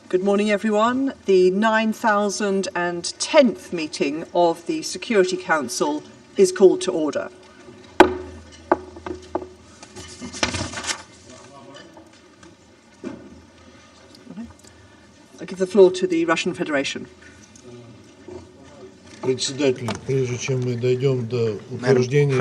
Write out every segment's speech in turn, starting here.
Good morning, everyone. The 9010th meeting of the Security Council is called to order. I give the floor to the Russian Federation. Председатель, прежде чем мы дойдем до утверждения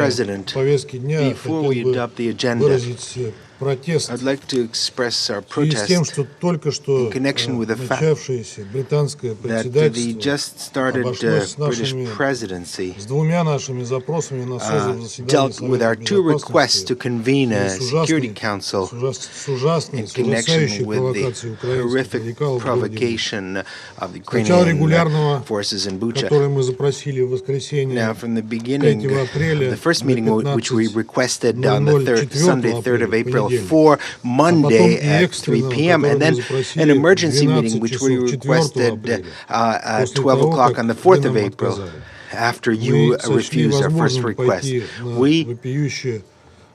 повестки дня, хотел бы выразить протест I'd like to express our в связи с тем, protest что только что in connection with the fact начавшееся британское that the председательство just started обошлось с British нашими presidency с двумя нашими запросами на созыв заседания dealt with our Совета two requests to Безопасности convene a с Security Council с ужасной, in с connection ужасающей with провокацией the украинских horrific радикалов в городе Буча. provocation of the Сначала Ukrainian регулярного, forces in Bucha. который мы запросили в воскресенье Now, from the beginning, 3 апреля the first meeting which we requested on the 15:00 Sunday, 3rd of April, понедельник. for Monday at 3 экстренного, p.m., and then an emergency meeting which we 12 requested at после 12 того, o'clock как on the вы 4th of нам April, отказали. after Мы you сочли refused our first возможным request. пойти на We вопиющее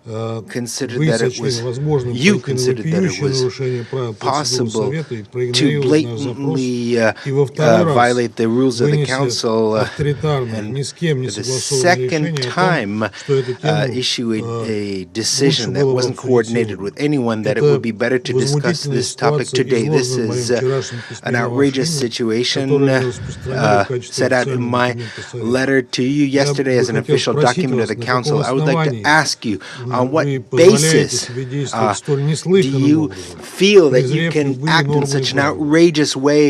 considered Вы that it сочли was, возможным you пойти на considered that it вопиющее was нарушение правил процедуры possible Совета и to проигнорировать наш запрос. blatantly И во второй раз, violate the rules of the вынеся Council авторитарное, and ни с кем не for the согласованное second решение о time том, что эту тему issue a лучше decision that было бы wasn't обсудить coordinated сегодня. with anyone, that it Это would be better to discuss возмутительная this topic ситуация, today. This изложена в моем is вчерашнем an письме на ваше outrageous имя, situation которое я распространяю в качестве set out in официального my документа Совета. letter to you yesterday as an Я бы хотел official спросить document of вас, the на Council. каком I would like to основании ask you, on what вы позволяете basis себе действовать столь do неслыханным you образом, feel that you презрев can любые act in нормы и such an правила? outrageous way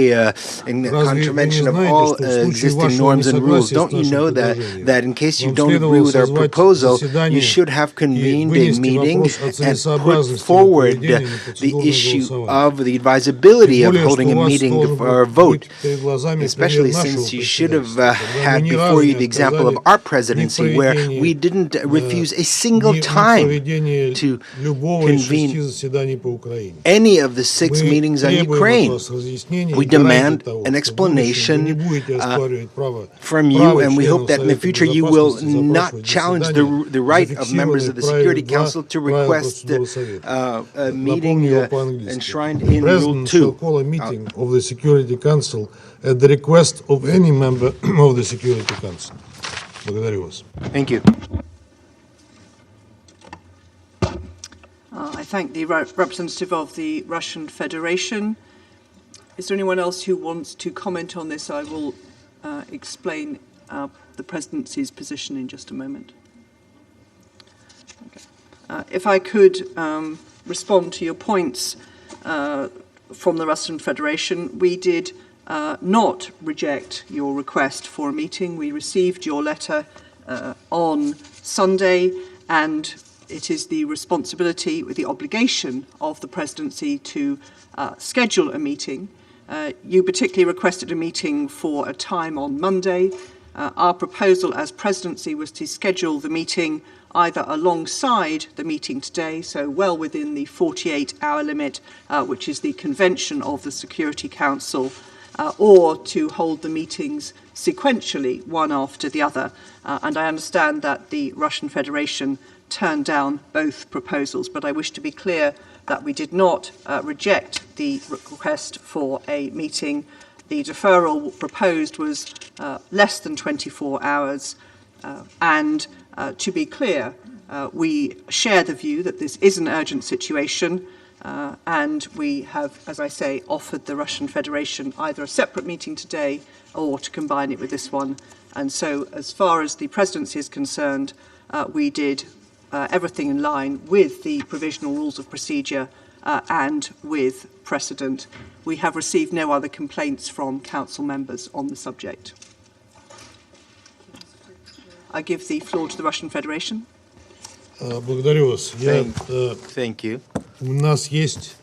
in Разве вы не contravention of знаете, all что в случае existing вашего norms and rules? несогласия с Don't you нашим know предложением that in case you вам don't agree следовало with our созвать proposal, you заседание should have и convened a вынести meeting вопрос о and put целесообразности forward проведения the процедурного issue голосования? of the advisability Тем of более, holding что a у вас meeting должен or a был vote, быть перед глазами especially пример нашего since you should have председательства, когда мы had ни before разу you не the example of отказали our ни в presidency, where проведении we didn't refuse a single ни в time проведении to любого из 6 convene заседаний по Украине. any of the 6 Мы meetings on требуем от Ukraine. вас разъяснения We и гарантии demand того, an что в будущем вы не explanation будете оспаривать право from you, and we членов hope that in the Совета future you will Безопасности not запрашивать challenge заседания, the right of members зафиксированные of the в правиле Security 2 Council to правил request процедуры Совета. a meeting Напомню его по-английски. enshrined in Rule President shall 2. call a meeting of the Security Council at the request of any member of the Security Council. Благодарю вас. Thank you. I thank the representative of the Russian Federation. Is there anyone else who wants to comment on this? I will explain the presidency's position in just a moment. Okay. If I could respond to your points from the Russian Federation, we did not reject your request for a meeting. We received your letter on Sunday, and it is the responsibility, with the obligation of the presidency to schedule a meeting. You particularly requested a meeting for a time on Monday. Our proposal as presidency was to schedule the meeting either alongside the meeting today, so well within the 48-hour limit, which is the convention of the Security Council, or to hold the meetings sequentially, one after the other. And I understand that the Russian Federation turned down both proposals, but I wish to be clear that we did not reject the request for a meeting. The deferral proposed was less than 24 hours, and to be clear, we share the view that this is an urgent situation, and we have, as I say, offered the Russian Federation either a separate meeting today or to combine it with this one. And so, as far as the presidency is concerned, we did everything in line with the provisional rules of procedure and with precedent. We have received no other complaints from council members on the subject. I give the floor to the Russian Federation. Благодарю вас. Thank you. У нас есть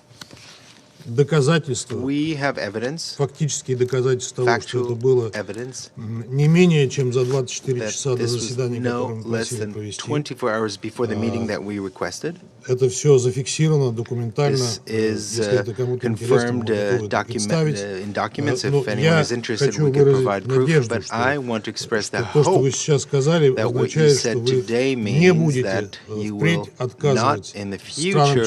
доказательства, We have evidence, фактические доказательства того, что это factual было evidence, не менее чем за 24 that часа до this was заседания, no которое мы less просили than провести. 24 hours before the meeting that we requested. Это все зафиксировано документально. This is confirmed in documents. If anyone is interested, we can provide proof. But I want to express the hope that what you said today means that you will not in the future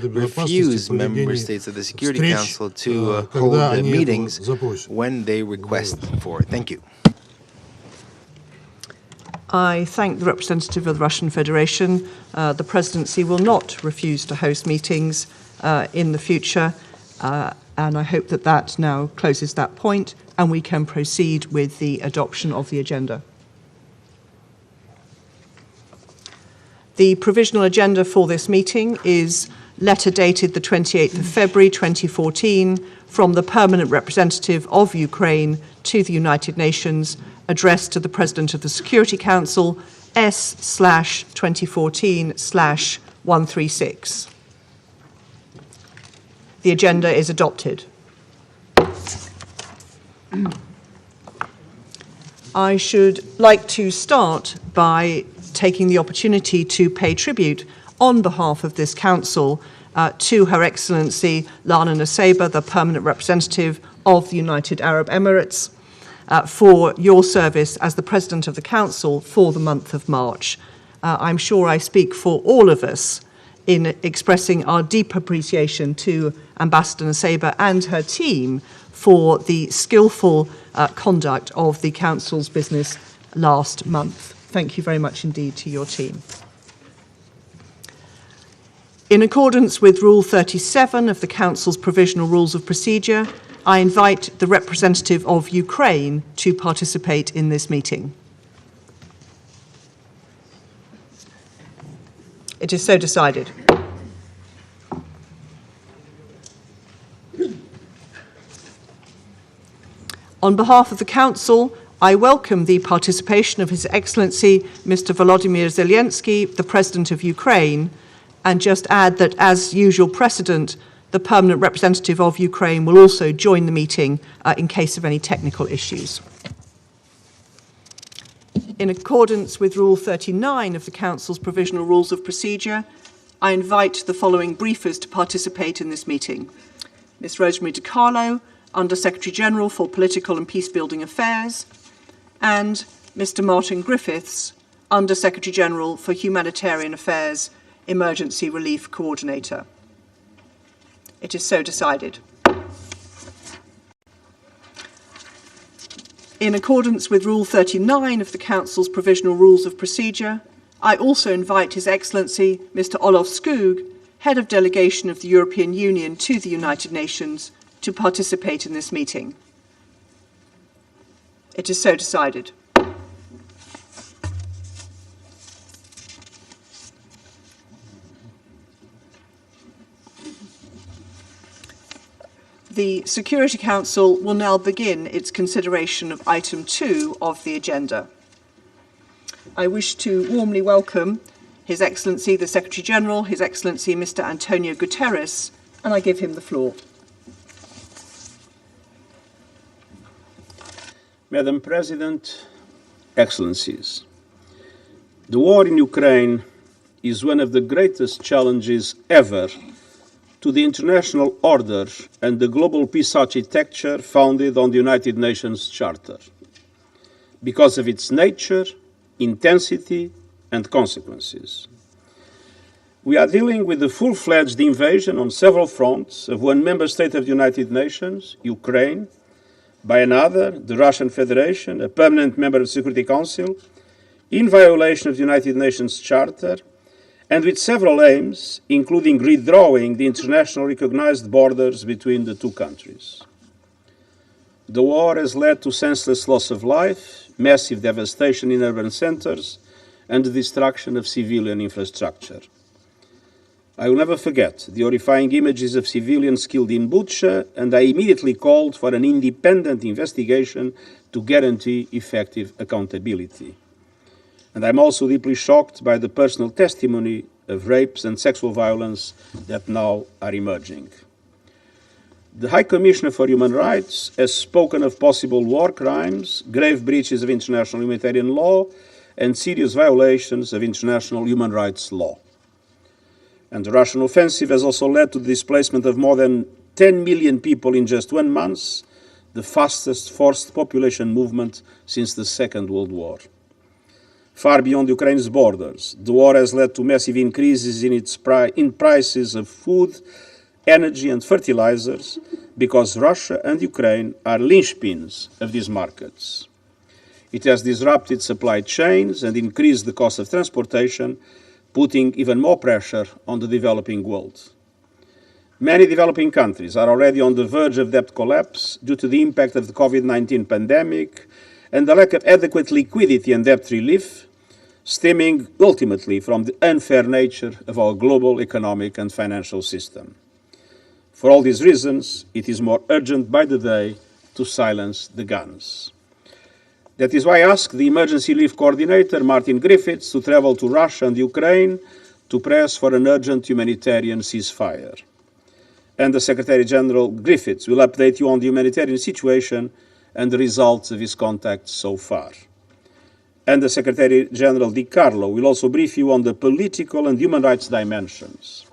refuse member states of the Security Council to hold the meetings when they request for it. Thank you. I thank the representative of the Russian Federation. The presidency will not refuse to host meetings in the future, and I hope that that now closes that point, and we can proceed with the adoption of the agenda. The provisional agenda for this meeting is letter dated the 28th of February 2014 from the permanent representative of Ukraine to the United Nations, addressed to the President of the Security Council, S/2014/136. The agenda is adopted. I should like to start by taking the opportunity to pay tribute on behalf of this Council to Her Excellency Lana Naseba, the permanent representative of the United Arab Emirates, for your service as the President of the Council for the month of March. I'm sure I speak for all of us in expressing our deep appreciation to Ambassador Naseba and her team for the skillful conduct of the Council's business last month. Thank you very much indeed to your team. In accordance with Rule 37 of the Council's Provisional Rules of Procedure, I invite the representative of Ukraine to participate in this meeting. It is so decided. On behalf of the Council, I welcome the participation of His Excellency Mr. Volodymyr Zelensky, the President of Ukraine, and just add that, as usual precedent, the permanent representative of Ukraine will also join the meeting in case of any technical issues. In accordance with Rule 39 of the Council's Provisional Rules of Procedure, I invite the following briefers to participate in this meeting. Ms. Rosemary DiCarlo, Under Secretary General for Political and Peacebuilding Affairs, and Mr. Martin Griffiths, Under Secretary General for Humanitarian Affairs, Emergency Relief Coordinator. It is so decided. In accordance with Rule 39 of the Council's Provisional Rules of Procedure, I also invite His Excellency Mr. Olof Skog, Head of Delegation of the European Union to the United Nations, to participate in this meeting. It is so decided. The Security Council will now begin its consideration of item 2 of the agenda. I wish to warmly welcome His Excellency the Secretary General, His Excellency Mr. Antonio Guterres, and I give him the floor. Madam President, Excellencies, the war in Ukraine is one of the greatest challenges ever to the international order and the global peace architecture founded on the United Nations Charter, because of its nature, intensity, and consequences. We are dealing with the full-fledged invasion on several fronts of one member state of the United Nations, Ukraine, by another, the Russian Federation, a permanent member of the Security Council, in violation of the United Nations Charter, and with several aims, including redrawing the internationally recognized borders between the two countries. The war has led to senseless loss of life, massive devastation in urban centers, and the destruction of civilian infrastructure. I will never forget the horrifying images of civilians killed in Bucha, and I immediately called for an independent investigation to guarantee effective accountability. And I'm also deeply shocked by the personal testimony of rapes and sexual violence that now are emerging. The High Commissioner for Human Rights has spoken of possible war crimes, grave breaches of international humanitarian law, and serious violations of international human rights law. And the Russian offensive has also led to the displacement of more than 10 million people in just 1 month, the fastest forced population movement since the Second World War. Far beyond Ukraine's borders, the war has led to massive increases in prices of food, energy and fertilizers, because Russia and Ukraine are linchpins of these markets. It has disrupted supply chains and increased the cost of transportation, putting even more pressure on the developing world. Many developing countries are already on the verge of debt collapse due to the impact of the COVID-19 pandemic and the lack of adequate liquidity and debt relief, stemming ultimately from the unfair nature of our global economic and financial system. For all these reasons, it is more urgent by the day to silence the guns. That is why I asked the Emergency Relief Coordinator, Martin Griffiths, to travel to Russia and Ukraine to press for an urgent humanitarian ceasefire. And the Secretary-General Griffiths will update you on the humanitarian situation and the results of his contacts so far. And the Secretary-General Di Carlo will also brief you on the political and human rights dimensions.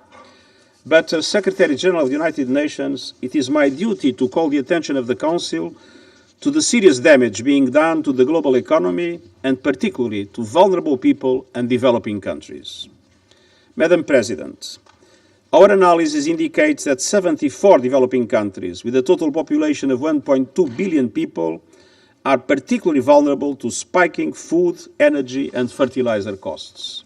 But as Secretary-General of the United Nations, it is my duty to call the attention of the Council to the serious damage being done to the global economy and particularly to vulnerable people and developing countries. Madam President, our analysis indicates that 74 developing countries with a total population of 1.2 billion people are particularly vulnerable to spiking food, energy and fertilizer costs.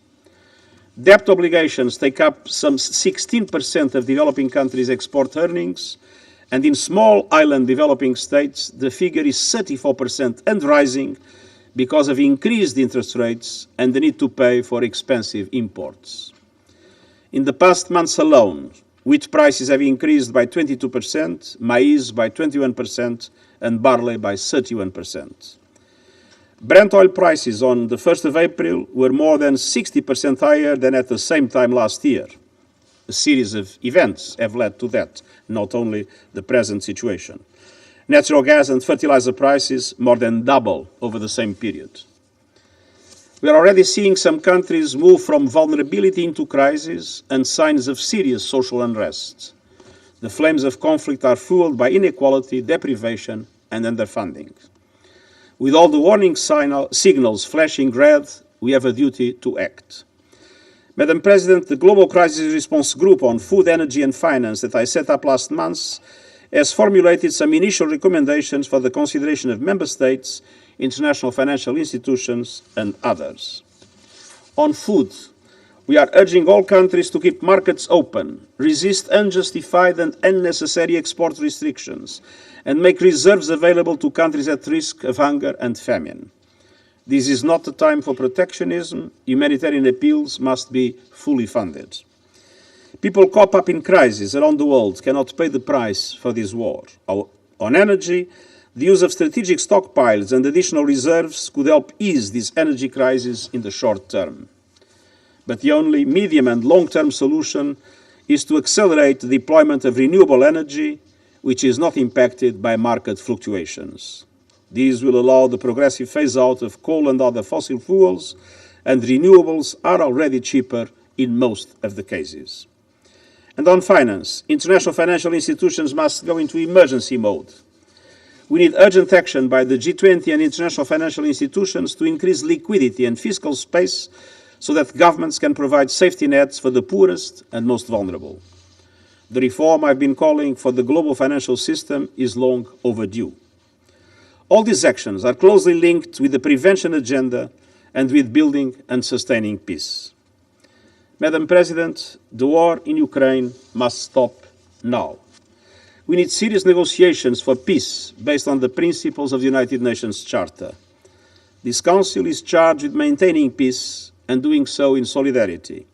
Debt obligations take up some 16% of developing countries' export earnings, and in small island developing states, the figure is 34% and rising because of increased interest rates and the need to pay for expensive imports. In the past months alone, wheat prices have increased by 22%, maize by 21%, and barley by 31%. Brent oil prices on the 1st of April were more than 60% higher than at the same time last year. A series of events have led to that, not only the present situation. Natural gas and fertilizer prices more than double over the same period. We are already seeing some countries move from vulnerability into crisis and signs of serious social unrest. The flames of conflict are fueled by inequality, deprivation, and underfunding. With all the warning signals flashing red, we have a duty to act. Madam President, the Global Crisis Response Group on Food, Energy and Finance that I set up last month has formulated some initial recommendations for the consideration of Member States, international financial institutions and others. On food, we are urging all countries to keep markets open, resist unjustified and unnecessary export restrictions, and make reserves available to countries at risk of hunger and famine. This is not the time for protectionism. Humanitarian appeals must be fully funded. People caught up in crisis around the world cannot pay the price for this war. On energy, the use of strategic stockpiles and additional reserves could help ease this energy crisis in the short term. But the only medium and long-term solution is to accelerate the deployment of renewable energy, which is not impacted by market fluctuations. These will allow the progressive phase-out of coal and other fossil fuels, and renewables are already cheaper in most of the cases. And on finance, international financial institutions must go into emergency mode. We need urgent action by the G20 and international financial institutions to increase liquidity and fiscal space so that governments can provide safety nets for the poorest and most vulnerable. The reform I've been calling for the global financial system is long overdue. All these actions are closely linked with the prevention agenda and with building and sustaining peace. Madam President, the war in Ukraine must stop now. We need serious negotiations for peace based on the principles of the United Nations Charter. This Council is charged with maintaining peace and doing so in solidarity.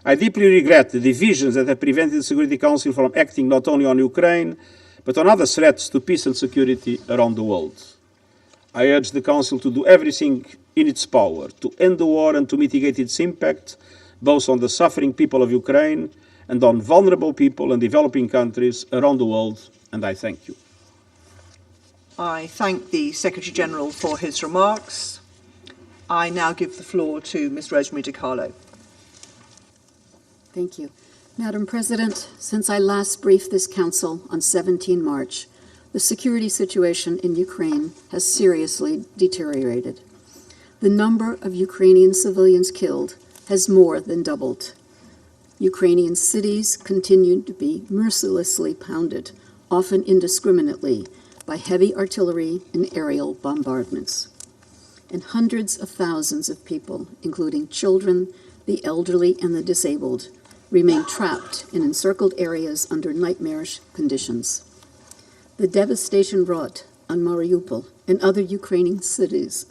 I deeply regret the divisions that have prevented the Security Council from acting not only on Ukraine, but on other threats to peace and security around the world. I urge the Council to do everything in its power to end the war and to mitigate its impact, both on the suffering people of Ukraine and on vulnerable people and developing countries around the world, and I thank you. I thank the Secretary-General for his remarks. I now give the floor to Ms. Rosemary Di Carlo. Thank you. Madam President, since I last briefed this Council on 17 March, the security situation in Ukraine has seriously deteriorated. The number of Ukrainian civilians killed has more than doubled. Ukrainian cities continue to be mercilessly pounded, often indiscriminately, by heavy artillery and aerial bombardments. And hundreds of thousands of people, including children, the elderly, and the disabled, remain trapped in encircled areas under nightmarish conditions. The devastation wrought on Mariupol and other Ukrainian cities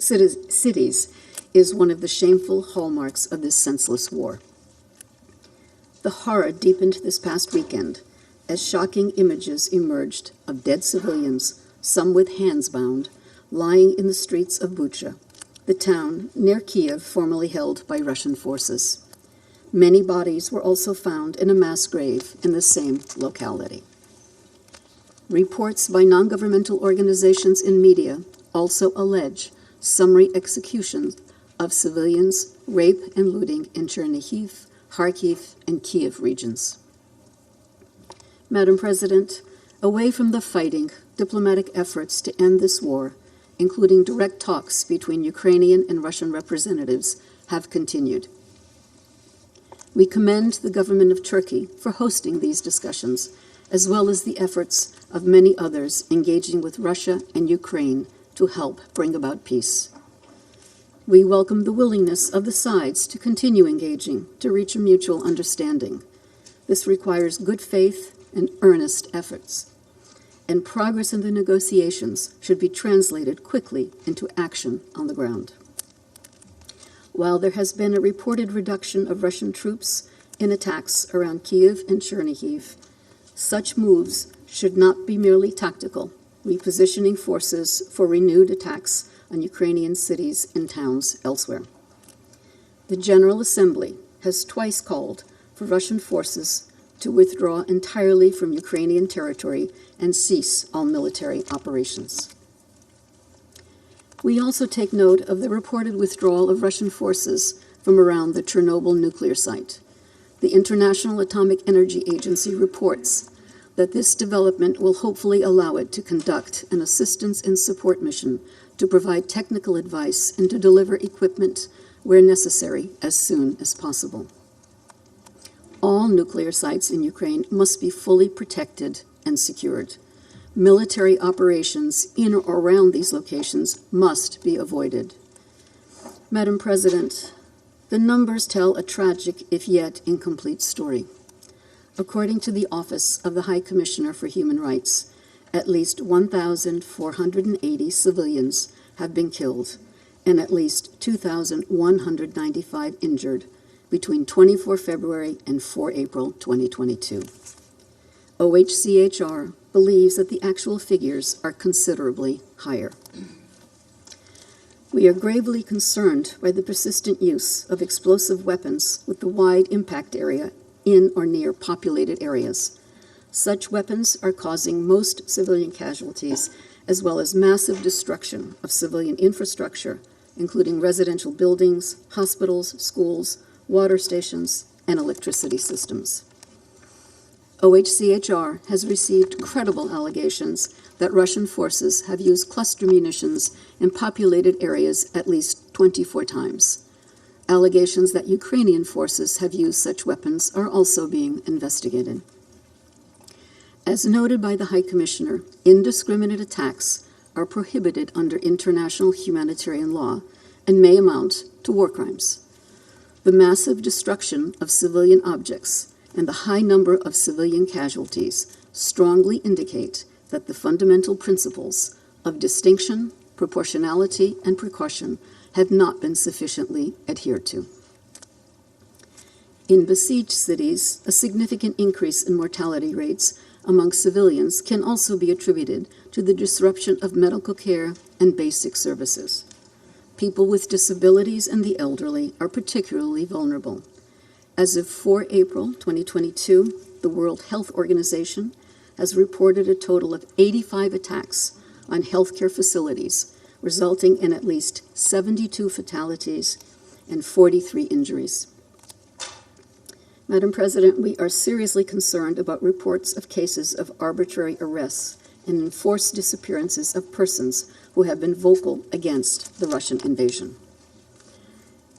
is one of the shameful hallmarks of this senseless war. The horror deepened this past weekend as shocking images emerged of dead civilians, some with hands bound, lying in the streets of Bucha, the town near Kiev formerly held by Russian forces. Many bodies were also found in a mass grave in the same locality. Reports by non-governmental organizations and media also allege summary executions of civilians, rape and looting in Chernihiv, Kharkiv, and Kiev regions. Madam President, away from the fighting, diplomatic efforts to end this war, including direct talks between Ukrainian and Russian representatives, have continued. We commend the government of Turkey for hosting these discussions, as well as the efforts of many others engaging with Russia and Ukraine to help bring about peace. We welcome the willingness of the sides to continue engaging to reach a mutual understanding. This requires good faith and earnest efforts, and progress in the negotiations should be translated quickly into action on the ground. While there has been a reported reduction of Russian troops in attacks around Kiev and Chernihiv, such moves should not be merely tactical, repositioning forces for renewed attacks on Ukrainian cities and towns elsewhere. The General Assembly has twice called for Russian forces to withdraw entirely from Ukrainian territory and cease all military operations. We also take note of the reported withdrawal of Russian forces from around the Chernobyl nuclear site. The International Atomic Energy Agency reports that this development will hopefully allow it to conduct an assistance and support mission to provide technical advice and to deliver equipment where necessary as soon as possible. All nuclear sites in Ukraine must be fully protected and secured. Military operations in or around these locations must be avoided. Madam President, the numbers tell a tragic, if yet incomplete, story. According to the Office of the High Commissioner for Human Rights, at least 1,480 civilians have been killed and at least 2,195 injured between 24 February and 4 April 2022. OHCHR believes that the actual figures are considerably higher. We are gravely concerned by the persistent use of explosive weapons with the wide impact area in or near populated areas. Such weapons are causing most civilian casualties, as well as massive destruction of civilian infrastructure, including residential buildings, hospitals, schools, water stations, and electricity systems. OHCHR has received credible allegations that Russian forces have used cluster munitions in populated areas at least 24 times. Allegations that Ukrainian forces have used such weapons are also being investigated. As noted by the High Commissioner, indiscriminate attacks are prohibited under international humanitarian law and may amount to war crimes. The massive destruction of civilian objects and the high number of civilian casualties strongly indicate that the fundamental principles of distinction, proportionality, and precaution have not been sufficiently adhered to. In besieged cities, a significant increase in mortality rates among civilians can also be attributed to the disruption of medical care and basic services. People with disabilities and the elderly are particularly vulnerable. As of 4 April 2022, the World Health Organization has reported a total of 85 attacks on healthcare facilities, resulting in at least 72 fatalities and 43 injuries. Madam President, we are seriously concerned about reports of cases of arbitrary arrests and enforced disappearances of persons who have been vocal against the Russian invasion.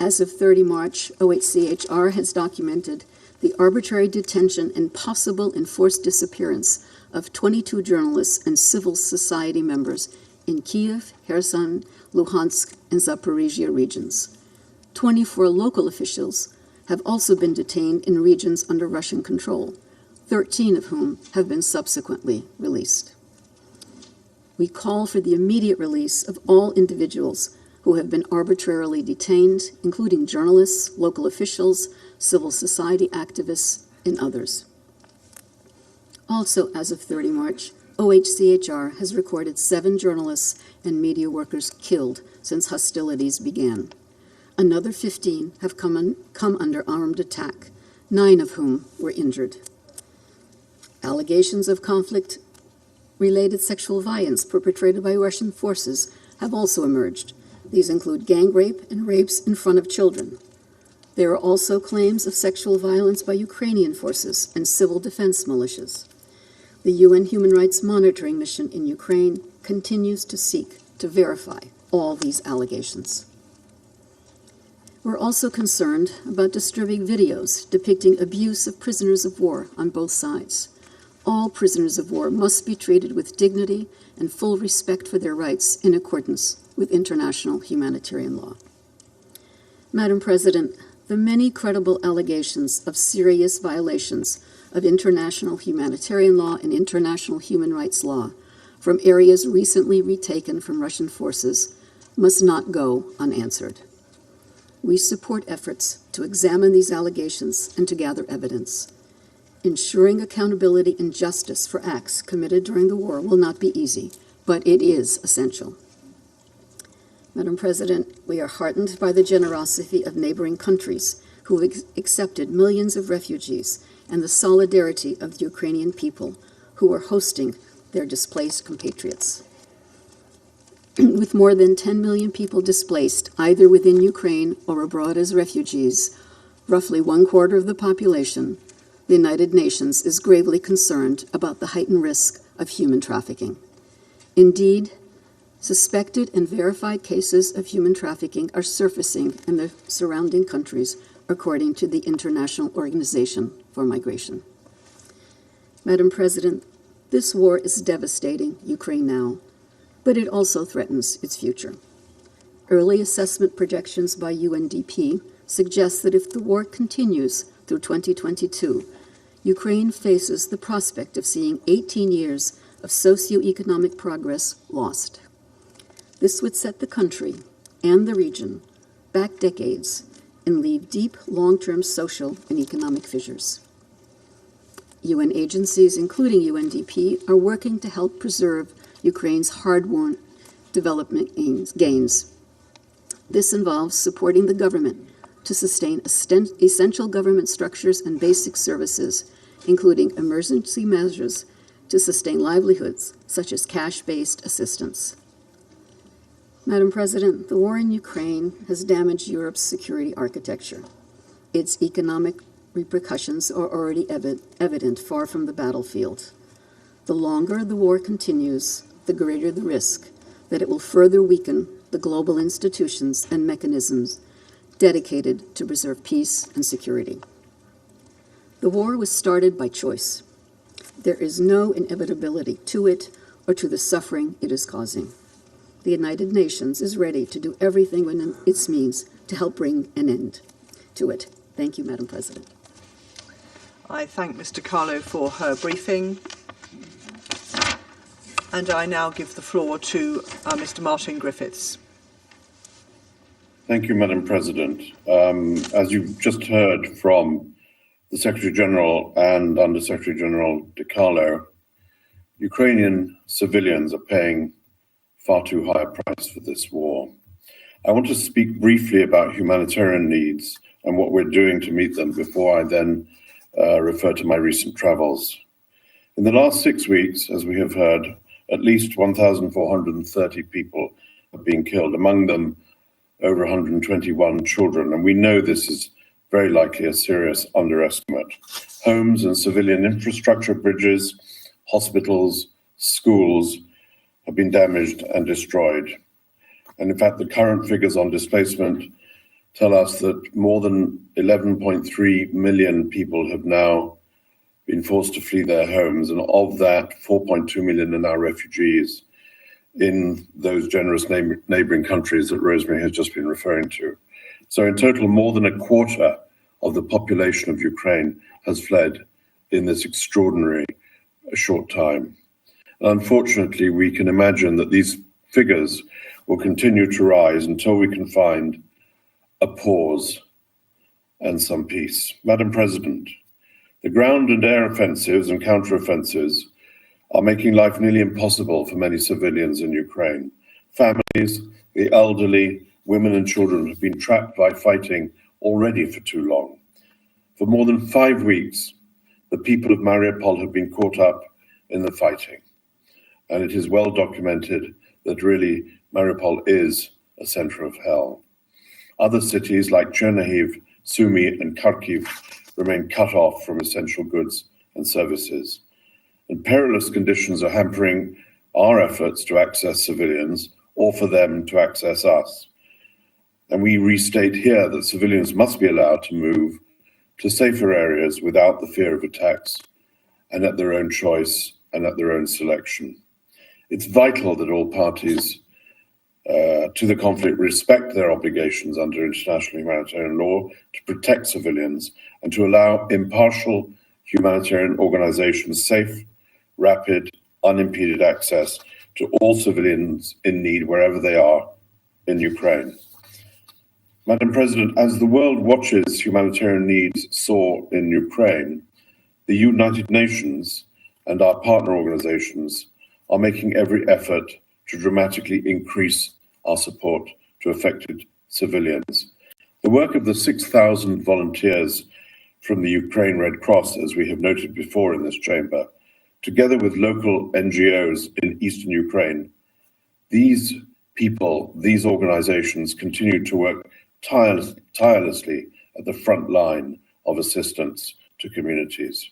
As of 30 March, OHCHR has documented the arbitrary detention and possible enforced disappearance of 22 journalists and civil society members in Kiev, Kherson, Luhansk, and Zaporizhia regions. 24 local officials have also been detained in regions under Russian control, 13 of whom have been subsequently released. We call for the immediate release of all individuals who have been arbitrarily detained, including journalists, local officials, civil society activists, and others. Also, as of 30 March, OHCHR has recorded 7 journalists and media workers killed since hostilities began. Another 15 have come under armed attack, 9 of whom were injured. Allegations of conflict-related sexual violence perpetrated by Russian forces have also emerged. These include gang rape and rapes in front of children. There are also claims of sexual violence by Ukrainian forces and civil defense militias. The UN Human Rights Monitoring Mission in Ukraine continues to seek to verify all these allegations. We're also concerned about disturbing videos depicting abuse of prisoners of war on both sides. All prisoners of war must be treated with dignity and full respect for their rights in accordance with international humanitarian law. Madam President, the many credible allegations of serious violations of international humanitarian law and international human rights law from areas recently retaken from Russian forces must not go unanswered. We support efforts to examine these allegations and to gather evidence. Ensuring accountability and justice for acts committed during the war will not be easy, but it is essential. Madam President, we are heartened by the generosity of neighboring countries who have accepted millions of refugees and the solidarity of the Ukrainian people who are hosting their displaced compatriots. With more than 10 million people displaced either within Ukraine or abroad as refugees, roughly 1/4 of the population, the United Nations is gravely concerned about the heightened risk of human trafficking. Indeed, suspected and verified cases of human trafficking are surfacing in the surrounding countries, according to the International Organization for Migration. Madam President, this war is devastating Ukraine now, but it also threatens its future. Early assessment projections by UNDP suggest that if the war continues through 2022, Ukraine faces the prospect of seeing 18 years of socioeconomic progress lost. This would set the country and the region back decades and leave deep long-term social and economic fissures. UN agencies, including UNDP, are working to help preserve Ukraine's hard-won development gains. This involves supporting the government to sustain essential government structures and basic services, including emergency measures to sustain livelihoods, such as cash-based assistance. Madam President, the war in Ukraine has damaged Europe's security architecture. Its economic repercussions are already evident far from the battlefield. The longer the war continues, the greater the risk that it will further weaken the global institutions and mechanisms dedicated to preserve peace and security. The war was started by choice. There is no inevitability to it or to the suffering it is causing. The United Nations is ready to do everything within its means to help bring an end to it. Thank you, Madam President. I thank Mr. Carlo for her briefing. And I now give the floor to Mr. Martin Griffiths. Thank you, Madam President. As you've just heard from the Secretary General and Under Secretary General De Carlo, Ukrainian civilians are paying far too high a price for this war. I want to speak briefly about humanitarian needs and what we're doing to meet them before I then refer to my recent travels. In the last 6 weeks, as we have heard, at least 1,430 people have been killed, among them over 121 children. And we know this is very likely a serious underestimate. Homes and civilian infrastructure, bridges, hospitals, schools have been damaged and destroyed. And in fact, the current figures on displacement tell us that more than 11.3 million people have now been forced to flee their homes, and of that, 4.2 million are now refugees in those generous neighboring countries that Rosemary has just been referring to. So in total, more than a quarter of the population of Ukraine has fled in this extraordinary short time. And unfortunately, we can imagine that these figures will continue to rise until we can find a pause and some peace. Madam President, the ground and air offensives and counteroffensives are making life nearly impossible for many civilians in Ukraine. Families, the elderly, women and children have been trapped by fighting already for too long. For more than 5 weeks, the people of Mariupol have been caught up in the fighting. And it is well documented that really Mariupol is a center of hell. Other cities like Chernihiv, Sumy, and Kharkiv remain cut off from essential goods and services. And perilous conditions are hampering our efforts to access civilians or for them to access us. And we restate here that civilians must be allowed to move to safer areas without the fear of attacks and at their own choice and at their own selection. It's vital that all parties to the conflict respect their obligations under international humanitarian law to protect civilians and to allow impartial humanitarian organizations safe, rapid, unimpeded access to all civilians in need wherever they are in Ukraine. Madam President, as the world watches humanitarian needs soar in Ukraine, the United Nations and our partner organizations are making every effort to dramatically increase our support to affected civilians. The work of the 6,000 volunteers from the Ukraine Red Cross, as we have noted before in this chamber, together with local NGOs in eastern Ukraine, these people, these organizations continue to work tirelessly at the front line of assistance to communities.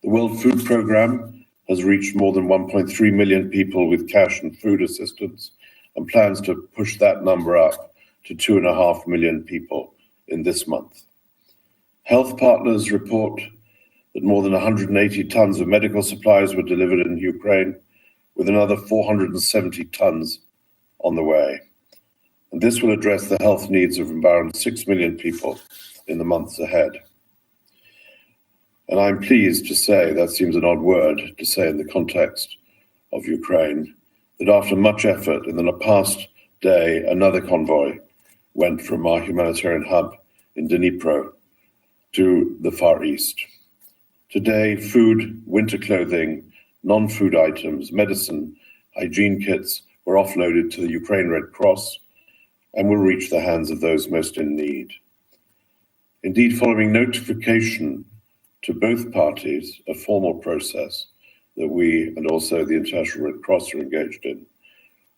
The World Food Programme has reached more than 1.3 million people with cash and food assistance and plans to push that number up to 2.5 million people in this month. Health partners report that more than 180 tons of medical supplies were delivered in Ukraine, with another 470 tons on the way. And this will address the health needs of around 6 million people in the months ahead. And I'm pleased to say, that seems an odd word to say in the context of Ukraine, that after much effort in the past day, another convoy went from our humanitarian hub in Dnipro to the Far East. Today, food, winter clothing, non-food items, medicine, hygiene kits were offloaded to the Ukraine Red Cross and will reach the hands of those most in need. Indeed, following notification to both parties, a formal process that we and also the International Red Cross are engaged in,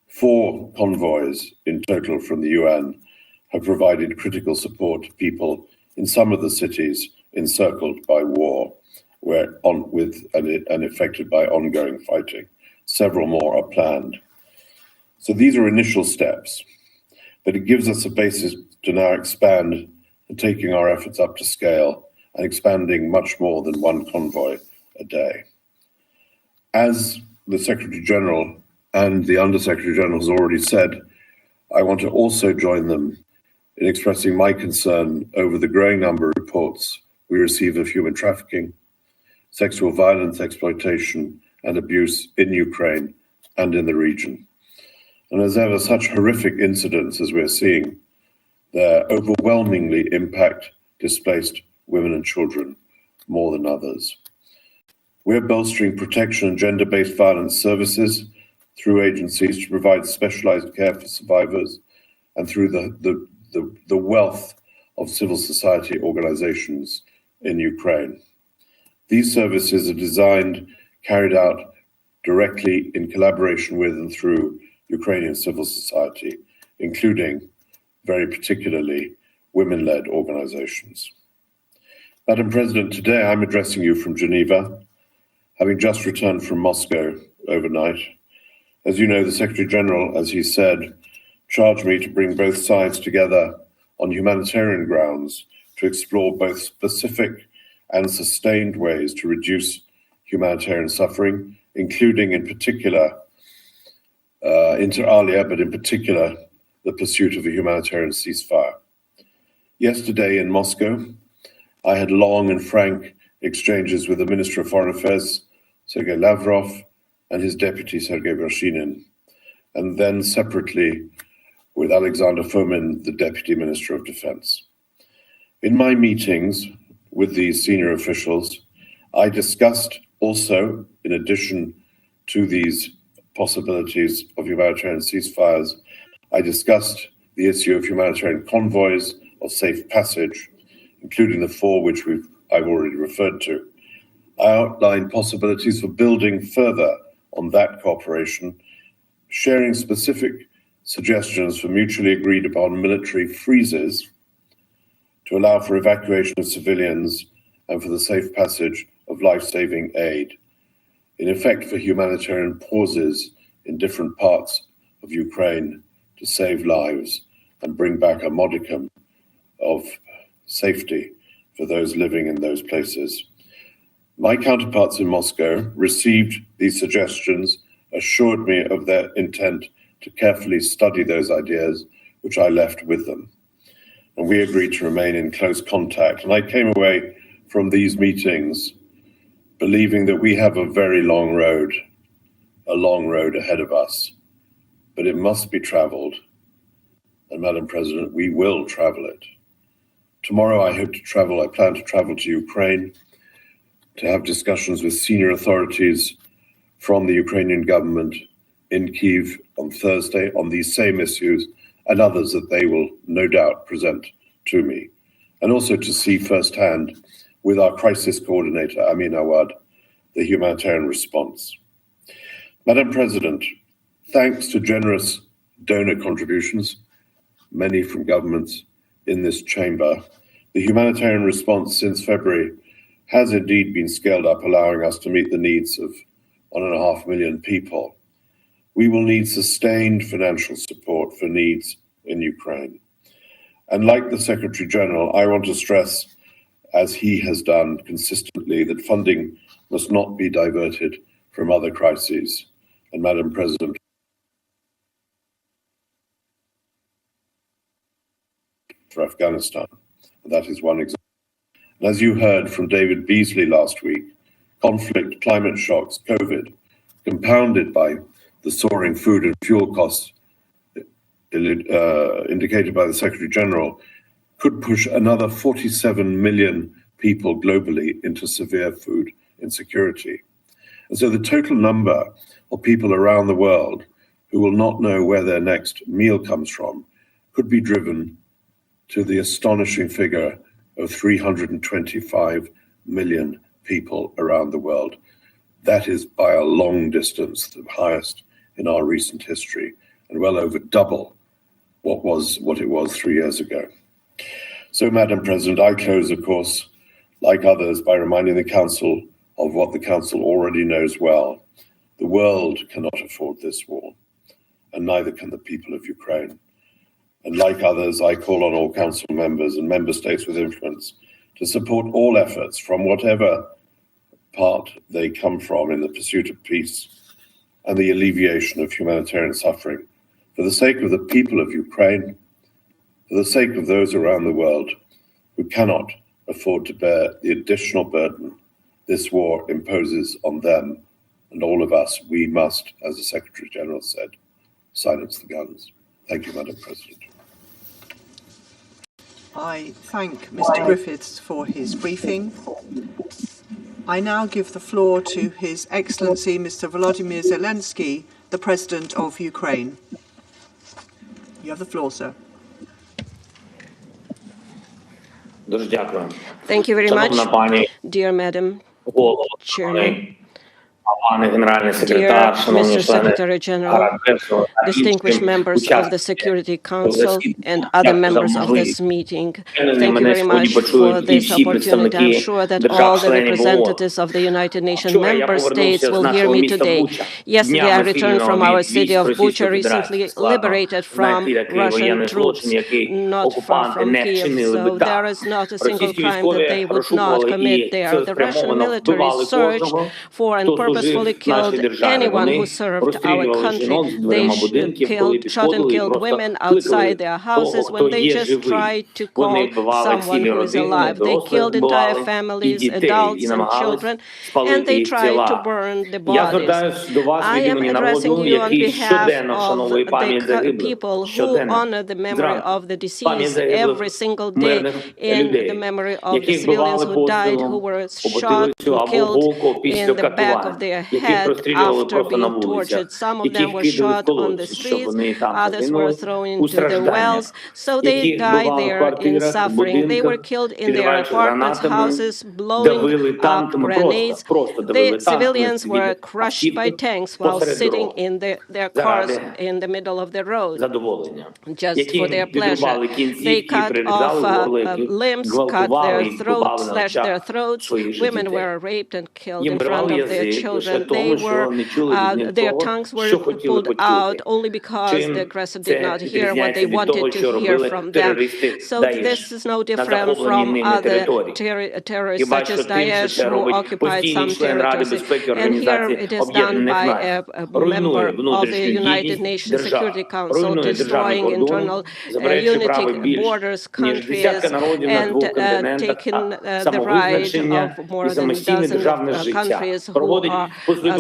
4 convoys in total from the UN have provided critical support to people in some of the cities encircled by war and affected by ongoing fighting. Several more are planned. So these are initial steps, but it gives us a basis to now expand and taking our efforts up to scale and expanding much more than 1 convoy a day. As the Secretary General and the Undersecretary General has already said, I want to also join them in expressing my concern over the growing number of reports we receive of human trafficking, sexual violence, exploitation, and abuse in Ukraine and in the region. And as ever, such horrific incidents as we're seeing, they overwhelmingly impact displaced women and children more than others. We're bolstering protection and gender-based violence services through agencies to provide specialized care for survivors and through the wealth of civil society organizations in Ukraine. These services are designed, carried out directly in collaboration with and through Ukrainian civil society, including, very particularly, women-led organizations. Madam President, today I'm addressing you from Geneva, having just returned from Moscow overnight. As you know, the Secretary General, as he said, charged me to bring both sides together on humanitarian grounds to explore both specific and sustained ways to reduce humanitarian suffering, including in particular, inter alia, but in particular, the pursuit of a humanitarian ceasefire. Yesterday in Moscow, I had long and frank exchanges with the Minister of Foreign Affairs, Sergei Lavrov, and his deputy, Sergei Vershinin, and then separately with Alexander Fomin, the Deputy Minister of Defense. In my meetings with these senior officials, I discussed also, in addition to these possibilities of humanitarian ceasefires, I discussed the issue of humanitarian convoys of safe passage, including the 4 which I've already referred to. I outlined possibilities for building further on that cooperation, sharing specific suggestions for mutually agreed upon military freezes to allow for evacuation of civilians and for the safe passage of life-saving aid, in effect for humanitarian pauses in different parts of Ukraine to save lives and bring back a modicum of safety for those living in those places. My counterparts in Moscow received these suggestions, assured me of their intent to carefully study those ideas, which I left with them. And we agreed to remain in close contact. And I came away from these meetings believing that we have a very long road ahead of us, but it must be traveled. And Madam President, we will travel it. Tomorrow I plan to travel to Ukraine to have discussions with senior authorities from the Ukrainian government in Kyiv on Thursday on these same issues and others that they will no doubt present to me, and also to see firsthand with our crisis coordinator, Amin Awad, the humanitarian response. Madam President, thanks to generous donor contributions, many from governments in this chamber, the humanitarian response since February has indeed been scaled up, allowing us to meet the needs of 1.5 million people. We will need sustained financial support for needs in Ukraine. And like the Secretary General, I want to stress, as he has done consistently, that funding must not be diverted from other crises. And Madam President, for Afghanistan, that is one example. And as you heard from David Beasley last week, conflict, climate shocks, COVID, compounded by the soaring food and fuel costs indicated by the Secretary General, could push another 47 million people globally into severe food insecurity. And so the total number of people around the world who will not know where their next meal comes from could be driven to the astonishing figure of 325 million people around the world. That is by a long distance the highest in our recent history, and well over double what it was 3 years ago. So, Madam President, I close, of course, like others, by reminding the Council of what the Council already knows well. The world cannot afford this war, and neither can the people of Ukraine. And like others, I call on all Council members and member states with influence to support all efforts from whatever part they come from in the pursuit of peace and the alleviation of humanitarian suffering, for the sake of the people of Ukraine, for the sake of those around the world who cannot afford to bear the additional burden this war imposes on them and all of us. We must, as the Secretary General said, silence the guns. Thank you, Madam President. I thank Mr. Griffiths for his briefing. I now give the floor to His Excellency Mr. Volodymyr Zelensky, the President of Ukraine. You have the floor, sir. Thank you very much, dear Madam Chairman, Dear Mr. Secretary General, distinguished members of the Security Council and other members of this meeting, thank you very much for this opportunity. I'm sure that all the representatives of the United Nations member states will hear me today. Yesterday, I returned from our city of Bucha, recently liberated from Russian troops, not far from Kiev. So there is not a single crime that they would not commit there. The Russian military searched for and purposefully killed anyone who served our country. They shot and killed women outside their houses when they just tried to call someone who is alive. They killed entire families, adults and children, and they tried to burn the bodies. I am addressing you on behalf of the people who honor the memory of the deceased every single day, in the memory of the civilians who died, who were shot and killed in the back of their head after being tortured. Some of them were shot on the streets, others were thrown into the wells, so they died there in suffering. They were killed in their apartments, houses, blowing up grenades. The civilians were crushed by tanks while sitting in their cars in the middle of the road, just for their pleasure. They cut off limbs, cut their throats, slashed their throats. Women were raped and killed in front of their children. Their tongues were pulled out only because the aggressor did not hear what they wanted to hear from them. So this is no different from other terrorists such as Daesh, who occupied some territories. And here it is done by a member of the United Nations Security Council, destroying internal unity, borders, countries, and taking the right of more than a dozen countries who are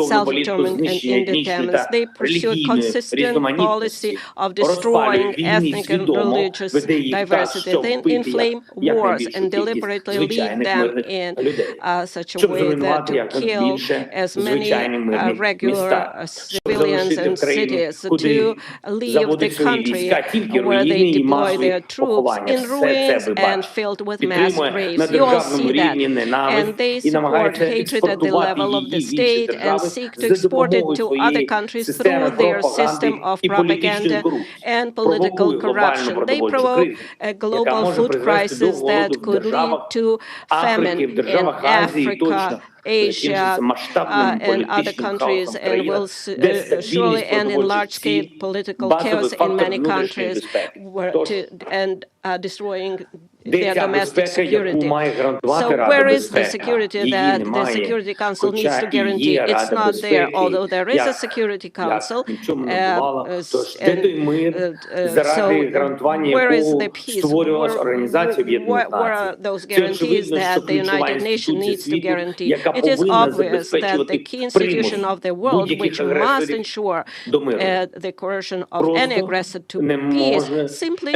self-determined and independent. They pursue a consistent policy of destroying ethnic and religious diversity. They inflame wars and deliberately lead them in such a way that to kill as many regular civilians and cities, to leave the country where they deploy their troops in ruins and filled with mass graves. You all see that. And they support hatred at the level of the state and seek to export it to other countries through their system of propaganda and political corruption. They provoke a global food crisis that could lead to famine in Africa, Asia, and other countries, and will surely end in large-scale political chaos in many countries, and destroying their domestic security. So where is the security that the Security Council needs to guarantee? It's not there, although there is a Security Council. So where is the peace? Where are those guarantees that the United Nations needs to guarantee? It is obvious that the key institution of the world, which must ensure the coercion of any aggressor to peace, simply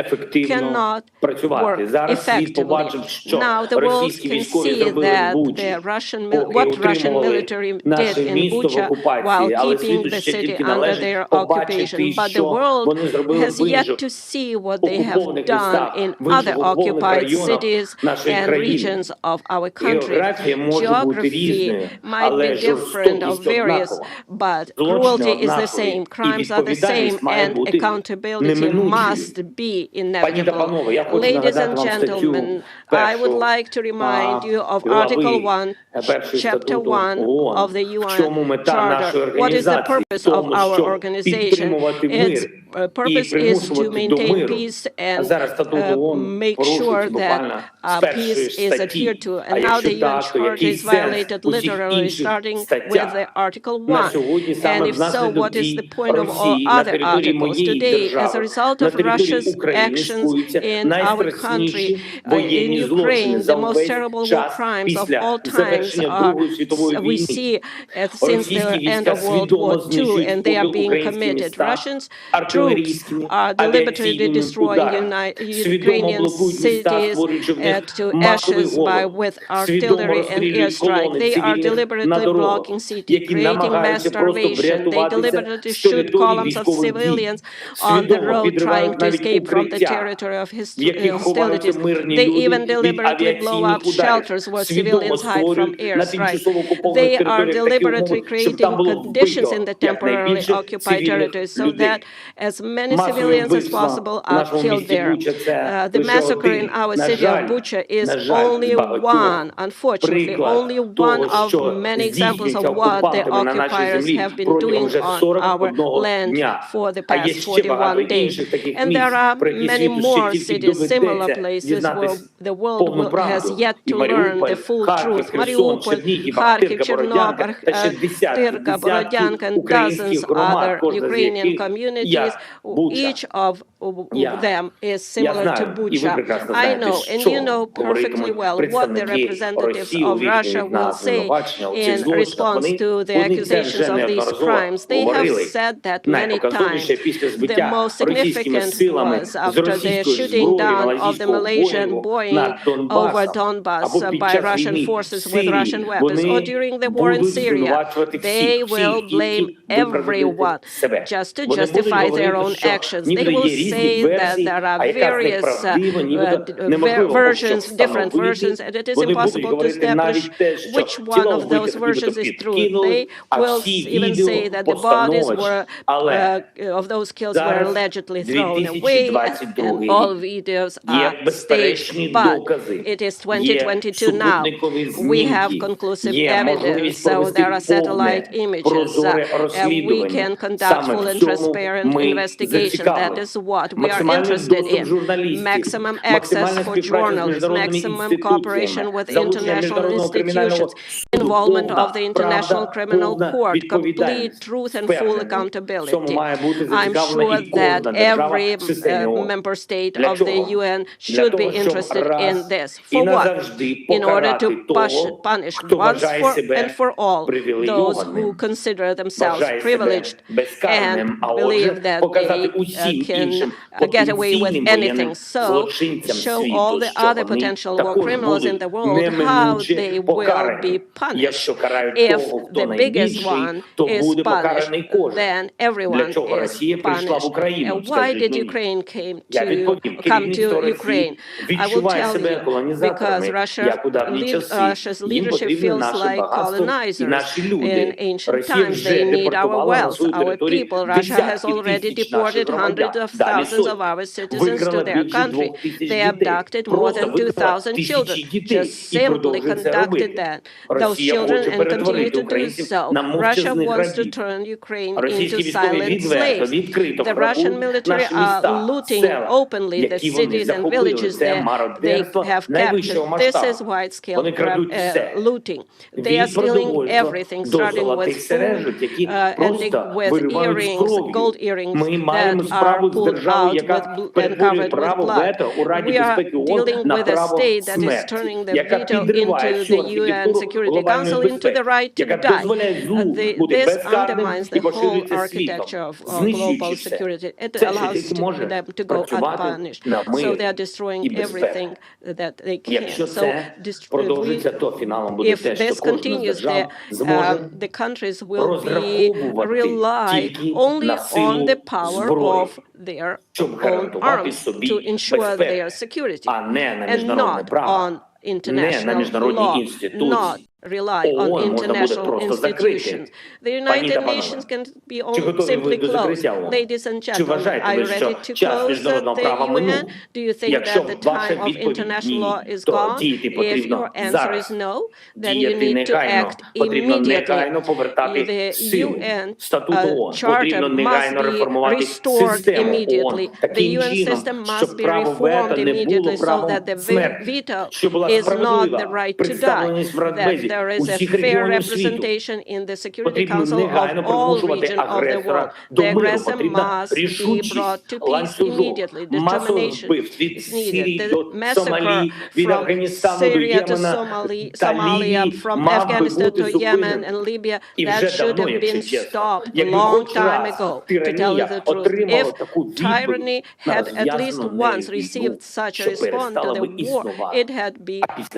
cannot work effectively. Now the world can see that what Russian military did in Bucha while keeping the city under their occupation, but the world has yet to see what they have done in other occupied cities and regions of our country. Geography might be different or various, but cruelty is the same, crimes are the same, and accountability must be inevitable. Ladies and gentlemen, I would like to remind you of Article 1, Chapter 1 of the UN Charter. What is the purpose of our organization? Its purpose is to maintain peace and make sure that peace is adhered to. And now the UN Charter is violated literally, starting with the Article 1. And if so, what is the point of all other articles? Today, as a result of Russia's actions in our country, in Ukraine, the most terrible war crimes of all times we see since the end of World War II, and they are being committed. Russian troops groups are deliberately destroying Ukrainian cities to ashes with artillery and airstrike. They are deliberately blocking cities, creating mass starvation. They deliberately shoot columns of civilians on the road trying to escape from the territory of hostilities. They even deliberately blow up shelters where civilians hide from airstrikes. They are deliberately creating conditions in the temporarily occupied territories so that as many civilians as possible are killed there. The massacre in our city of Bucha is only one, unfortunately, only one of many examples of what the occupiers have been doing on our land for the past 41 days. And there are many more cities, similar places where the world has yet to learn the full truth. Mariupol, Kharkiv, Chernobyl, Tyrka, Borodyanka, and dozens other Ukrainian communities. Each of them is similar to Bucha. I know, and you know perfectly well what the representatives of Russia will say in response to the accusations of these crimes. They have said that many times. The most significant was after the shooting down of the Malaysian Boeing over Donbass by Russian forces with Russian weapons, or during the war in Syria. They will blame everyone just to justify their own actions. They will say that there are various versions, different versions, and it is impossible to establish which one of those versions is true. They will even say that the bodies were of those kills were allegedly thrown away, and all videos are staged. But it is 2022 now. We have conclusive evidence, so there are satellite images. We can conduct full and transparent investigation. That is what we are interested in. Maximum access for journalists, maximum cooperation with international institutions, involvement of the International Criminal Court, complete truth and full accountability. I'm sure that every member state of the UN should be interested in this. For what? In order to punish once and for all those who consider themselves privileged and believe that they can get away with anything. So show all the other potential war criminals in the world how they will be punished. If the biggest one is punished, then everyone is punished. And why did Ukraine come to Ukraine? I will tell you, because Russia's leadership feels like colonizers. In ancient times, they need our wealth, our people. Russia has already deported hundreds of thousands of our citizens to their country. They abducted more than 2,000 children, just simply conducted those children and continue to do so. Russia wants to turn Ukraine into silent slaves. The Russian military are looting openly the cities and villages that they have captured. This is wide-scale looting. They are stealing everything, starting with food, ending with earrings, gold earrings that are pulled out and covered with blood. We are dealing with a state that is turning the veto into the UN Security Council into the right to die. This undermines the whole architecture of global security. It allows them to go unpunished. So they are destroying everything that they can. So if this continues, the countries will rely only on the power of their own arms to ensure their security, and not on international law, not rely on international institutions. The United Nations can be simply closed. Ladies and gentlemen, are you ready to close the UN? Do you think that the time of international law is gone? If your answer is no, then you need to act immediately. The UN Charter must be restored immediately. The UN system must be reformed immediately so that the veto is not the right to die, that there is a fair representation in the Security Council of all regions of the world. The aggressor must be brought to peace immediately. Determination is needed. The massacre from Syria to Somalia, from Afghanistan to Yemen and Libya, that should have been stopped a long time ago, to tell you the truth. If tyranny had at least once received such a response to the war it had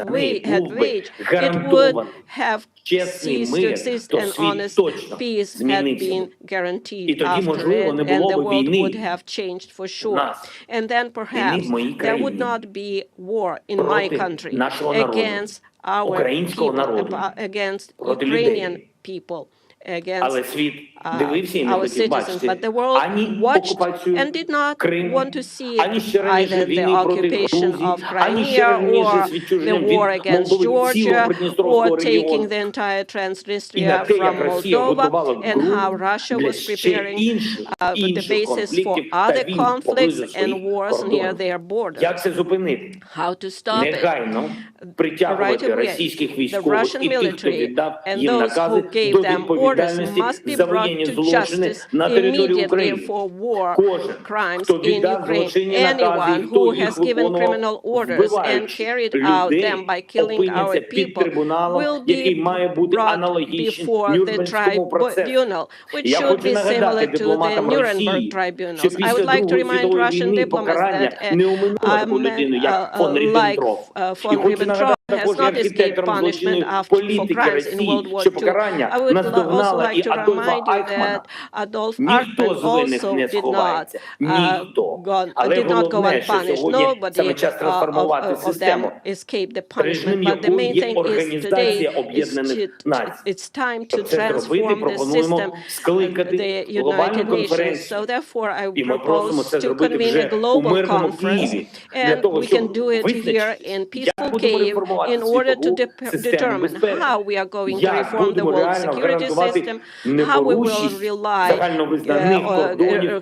waged, it would have ceased to exist, and honest peace had been guaranteed after it, and the world would have changed for sure. And then perhaps there would not be war in my country against our people, against Ukrainian people, against our citizens, but the world watched and did not want to see either the occupation of Crimea or the war against Georgia or taking the entire Transnistria from Moldova, and how Russia was preparing the basis for other conflicts and wars near their borders. How to stop it? Right away, the Russian military and those who gave them orders must be brought to justice immediately for war crimes in Ukraine. Anyone who has given criminal orders and carried out them by killing our people will be brought before the tribunal, which should be similar to the Nuremberg tribunals. I would like to remind Russian diplomats that a man like von Ribbentrop has not escaped punishment for crimes in World War II. I would also like to remind you that Adolf Eichmann also did not go unpunished. Nobody of them escaped the punishment. But the main thing is today it's time to transform the system, the United Nations. So therefore, I propose to convene a global conference, and we can do it here in peaceful Kyiv, in order to determine how we are going to reform the world security system, how we will rely,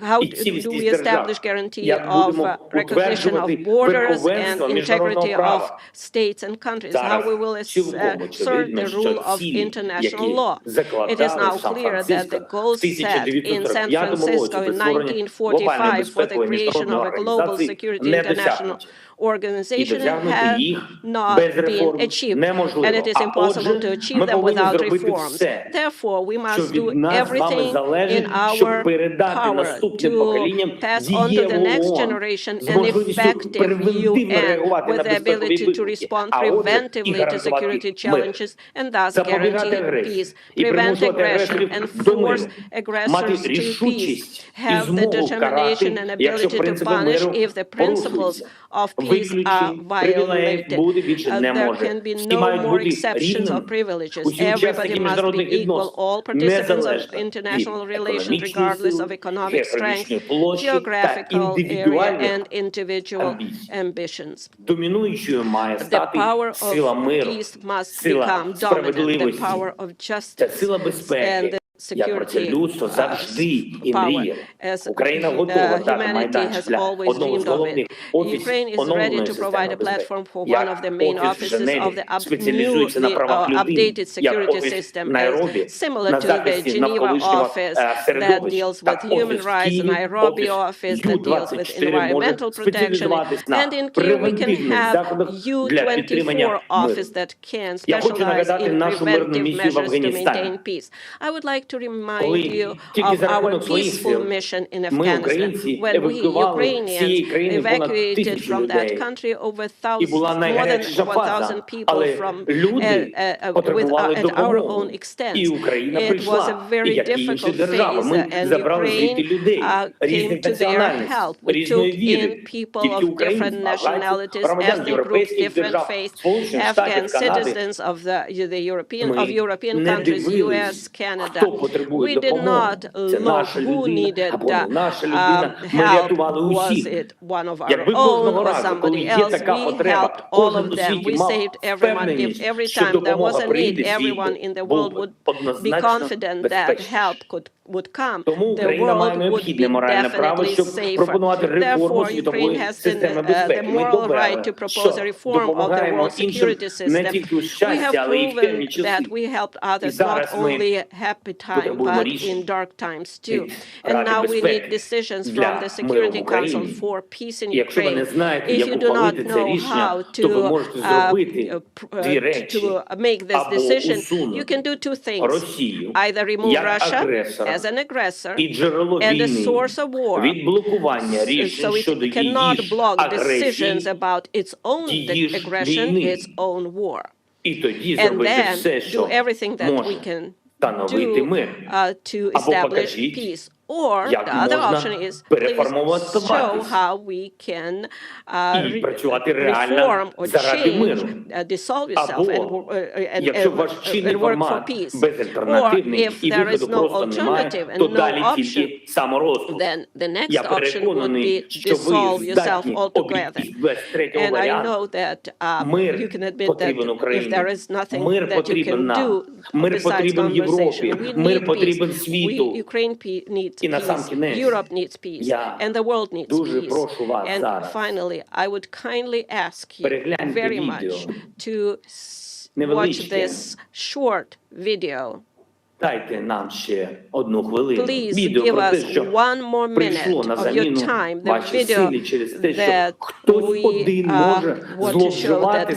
how do we establish guarantee of recognition of borders and integrity of states and countries, how we will assert the rule of international law. It is now clear that the goals set in San Francisco in 1945 for the creation of a global security international organization have not been achieved, and it is impossible to achieve them without reforms. Therefore, we must do everything in our power to pass on to the next generation an effective UN with the ability to respond preventively to security challenges and thus guarantee peace, prevent aggression, and force aggressors to peace, have the determination and ability to punish if the principles of peace are violated. There can be no more exceptions or privileges. Everybody must be equal. All participants of international relations, regardless of economic strength, geographical area, and individual ambitions. The power of peace must become dominant. The power of justice and the security power, as humanity has always dreamed of it. Ukraine is ready to provide a platform for one of the main offices of the updated security system, similar to the Geneva office that deals with human rights, and Nairobi office that deals with environmental protection, and in Kyiv we can have U24 office that can specialize in preventive measures to maintain peace. I would like to remind you of our peaceful mission in Afghanistan, when we Ukrainians evacuated from that country more than 1,000 people from at our own extent. It was a very difficult phase, and Ukraine came to their help. We took in people of different nationalities, ethnic groups, different faiths, Afghan citizens of European countries, US, Canada, We did not look who needed help. Was it one of our own or somebody else? We helped all of them. We saved everyone. If every time there was a need, everyone in the world would be confident that help would come, the world would be definitely safer. Therefore, Ukraine has the moral right to propose a reform of the world security system. We have proven that we helped others not only happy time, but in dark times too. And now we need decisions from the Security Council for peace in Ukraine. If you do not know how to make this decision, you can do two things. Either remove Russia as an aggressor and a source of war, so it cannot block decisions about its own aggression, its own war. And then do everything that we can do to establish peace. Or the other option is, please show how we can reform or change, dissolve yourself and work for peace. Or if there is no alternative and no option, then the next option would be dissolve yourself altogether. And I know that you can admit that if there is nothing that you can do besides conversation, we need peace. Ukraine needs peace, Europe needs peace, and the world needs peace. And finally, I would kindly ask you very much to watch this short video. Please give us 1 more minute of your time, the video that we want to show that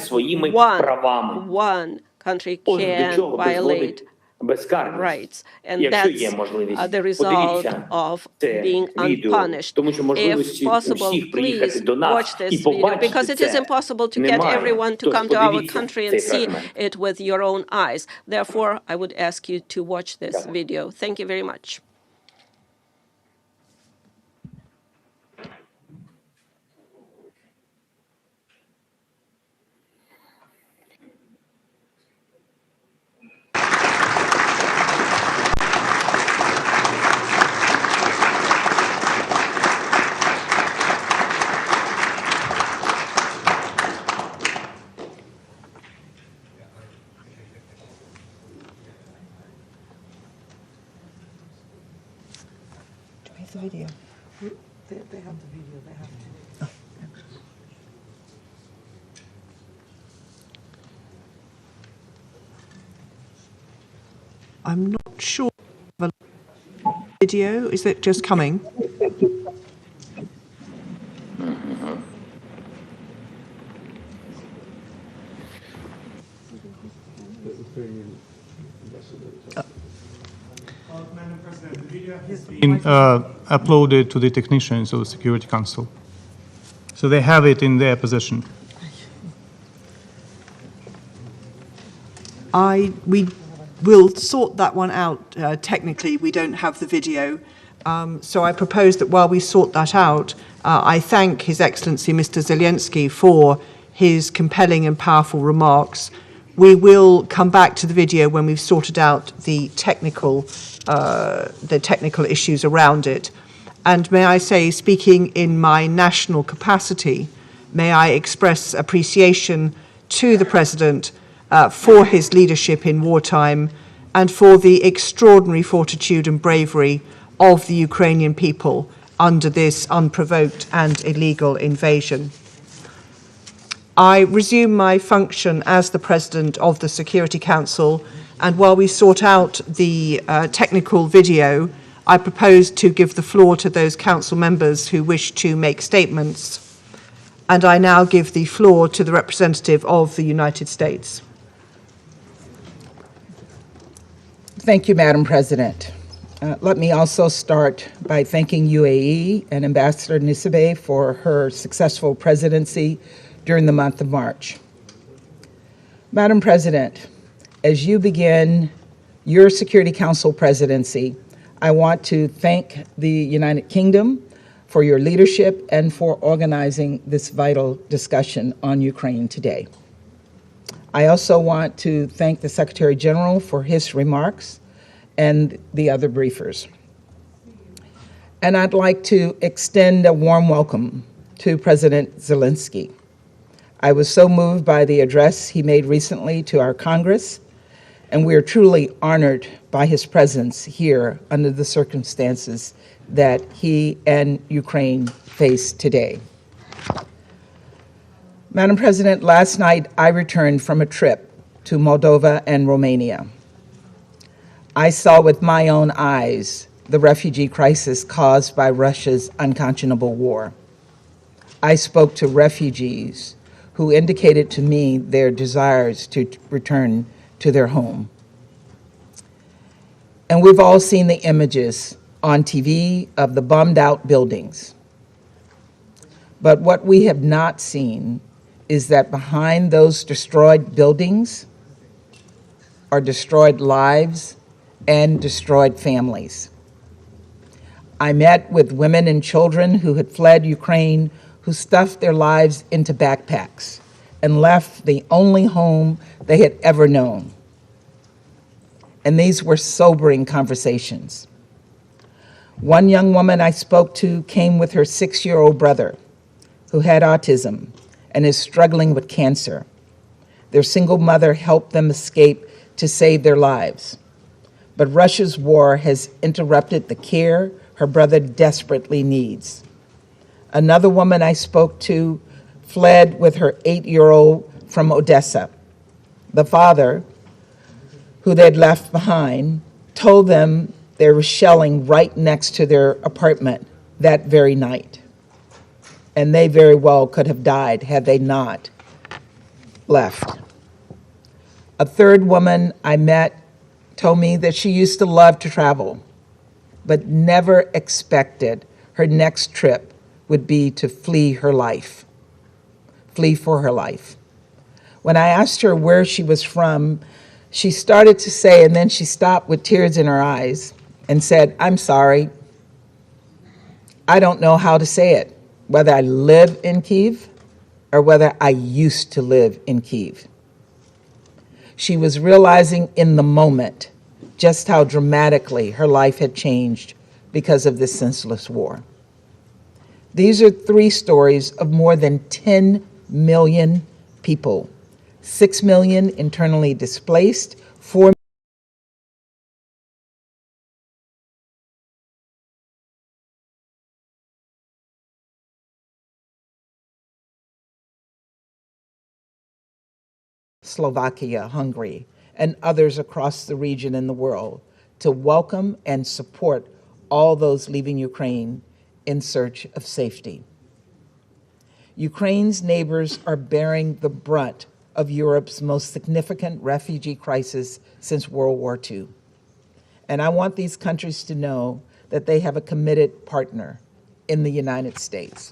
one country can violate rights, and that's the result of being unpunished. If possible, please watch this video, because it is impossible to get everyone to come to our country and see it with your own eyes. Therefore, I would ask you to watch this video. Thank you very much. The video. They have the video. They have to. Oh. I'm not sure. The video, is it just coming? Madam President, the video has been uploaded to the technicians of the Security Council. So they have it in their possession. We will sort that one out. Technically, we don't have the video. So I propose that while we sort that out, I thank His Excellency Mr. Zelensky for his compelling and powerful remarks. We will come back to the video when we've sorted out the technical issues around it. And may I say, speaking in my national capacity, may I express appreciation to the President for his leadership in wartime and for the extraordinary fortitude and bravery of the Ukrainian people under this unprovoked and illegal invasion. I resume my function as the President of the Security Council, and while we sort out the technical video, I propose to give the floor to those Council members who wish to make statements. And I now give the floor to the representative of the United States. Thank you, Madam President. Let me also start by thanking UAE and Ambassador Nisibeh for her successful presidency during the month of March. Madam President, as you begin your Security Council presidency, I want to thank the United Kingdom for your leadership and for organizing this vital discussion on Ukraine today. I also want to thank the Secretary General for his remarks and the other briefers. And I'd like to extend a warm welcome to President Zelensky. I was so moved by the address he made recently to our Congress, and we are truly honored by his presence here under the circumstances that he and Ukraine face today. Madam President, last night I returned from a trip to Moldova and Romania. I saw with my own eyes the refugee crisis caused by Russia's unconscionable war. I spoke to refugees who indicated to me their desires to return to their home. And we've all seen the images on TV of the bombed out buildings. But what we have not seen is that behind those destroyed buildings are destroyed lives and destroyed families. I met with women and children who had fled Ukraine, who stuffed their lives into backpacks and left the only home they had ever known. And these were sobering conversations. One young woman I spoke to came with her 6-year-old brother who had autism and is struggling with cancer. Their single mother helped them escape to save their lives. But Russia's war has interrupted the care her brother desperately needs. Another woman I spoke to fled with her 8-year-old from Odessa. The father, who they'd left behind, told them there was shelling right next to their apartment that very night. And they very well could have died had they not left. A third woman I met told me that she used to love to travel, but never expected her next trip would be to flee for her life. When I asked her where she was from, she started to say, and then she stopped with tears in her eyes and said, "I'm sorry. I don't know how to say it, whether I live in Kyiv or whether I used to live in Kyiv." She was realizing in the moment just how dramatically her life had changed because of this senseless war. These are 3 stories of more than 10 million people, 6 million internally displaced, 4 Slovakia, Hungary, and others across the region and the world to welcome and support all those leaving Ukraine in search of safety. Ukraine's neighbors are bearing the brunt of Europe's most significant refugee crisis since World War II. And I want these countries to know that they have a committed partner in the United States.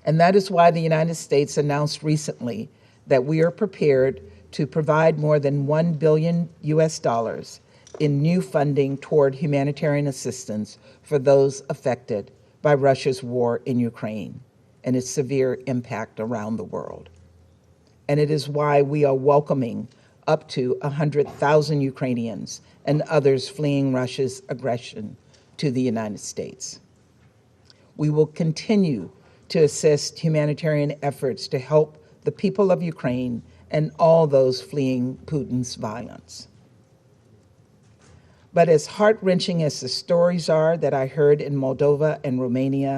And that is why the United States announced recently that we are prepared to provide more than $1 billion in new funding toward humanitarian assistance for those affected by Russia's war in Ukraine and its severe impact around the world. And it is why we are welcoming up to 100,000 Ukrainians and others fleeing Russia's aggression to the United States. We will continue to assist humanitarian efforts to help the people of Ukraine and all those fleeing Putin's violence. But as heart-wrenching as the stories are that I heard in Moldova and Romania,